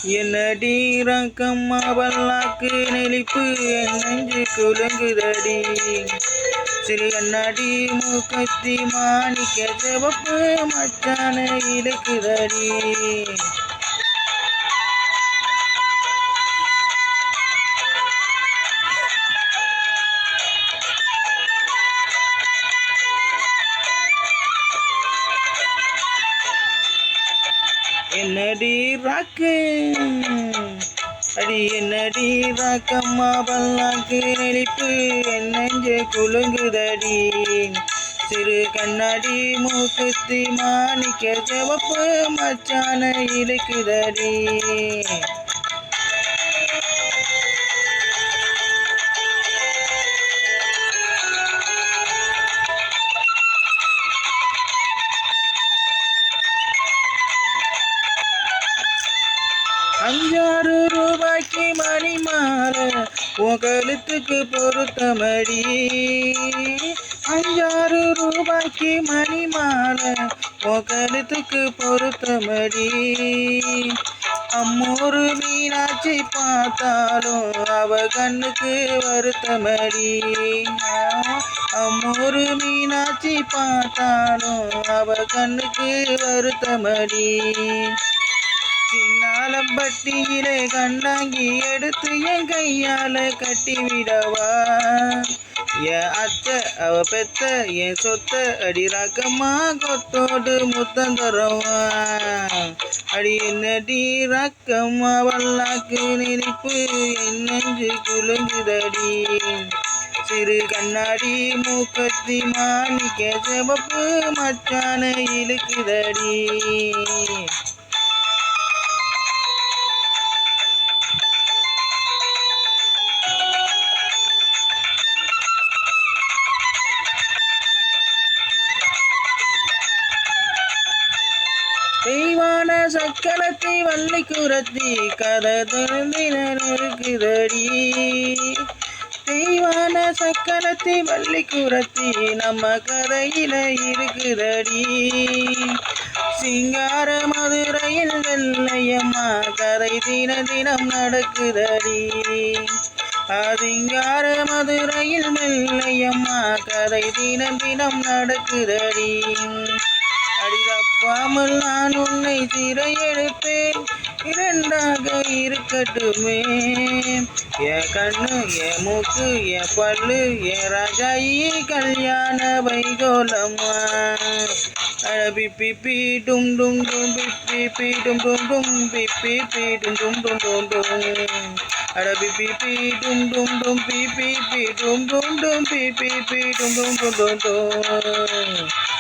என்னடி ரக்கம்மா பல்லாக்கு நெளிப்பு என் நெஞ்சு குலுங்குதடி. சிறு கண்ணாடி மூக்கத்தி மாணிக்க சிவப்பு மச்சான இழுக்குதடி. என்னடி ராக்கு அடி என்னடி ராக்கம்மா பல்லாக்கு நெளிப்பு என் நெஞ்சு குலுங்குதடி. சிறு கண்ணாடி மூக்குத்தி மாணிக்க சிவப்பு மச்சான இழுக்குதடி. அஞ்சாறு ரூபாய்க்கு மணி மாலை உன் கழுத்துக்கு பொருத்தமடி. அஞ்சாறு ரூபாய்க்கு மணி மாலை உன் கழுத்துக்கு பொருத்தமடி. அம்மூரு மீனாட்சி பார்த்தாலும் அவ கண்ணுக்கு வருத்தமடி. அம்மூரு மீனாட்சி பார்த்தாலும் அவ கண்ணுக்கு வருத்தமடி. சின்னாலம்பட்டியிலே கண்டாங்கி எடுத்து என் கையால கட்டி விடவா. என் அத்தை அவ பெத்த என் சொத்த அடி ராக்கம்மா கொத்தோடு முத்தந்தரவா. அடி என்னடி ராக்கம்மா வல்லாக்கு நெளிப்பு என் நெஞ்சு குலுங்குதடி. சிறு கண்ணாடி மூக்கத்தி மாணிக்க சிவப்பு மச்சான இழுக்குதடி. தெய்வான சக்கரத்தை வள்ளி குரத்தி கதை இருக்குதடி. தெய்வான சக்கரத்தை வள்ளி குரத்தி நம்ம கதையில இருக்குதடி. சிங்கார மதுரையில் வெள்ளையம்மா கதை தினம் நடக்குதடி. சிங்கார மதுரையில் வெள்ளையம்மா கதை தினம் நடக்குதடி. அடிதப்பாமல் நான் உன்னை சிறையெடுப்பேன் இரண்டாக இருக்கட்டுமே. என் கண்ணு என் மூக்கு என் பல்லு என் ராஜாயி கல்யாண வைகோலம்மா. பிப்பி டும் டும் டும் பிப்பி டும் டும் டும் பிப்பி டும் டும் டும் டும் டும். பிப்பி டும் டும் டும் பிப்பி டும் டும் டும் பிப்பி டும் டும் டும் டும் டும்.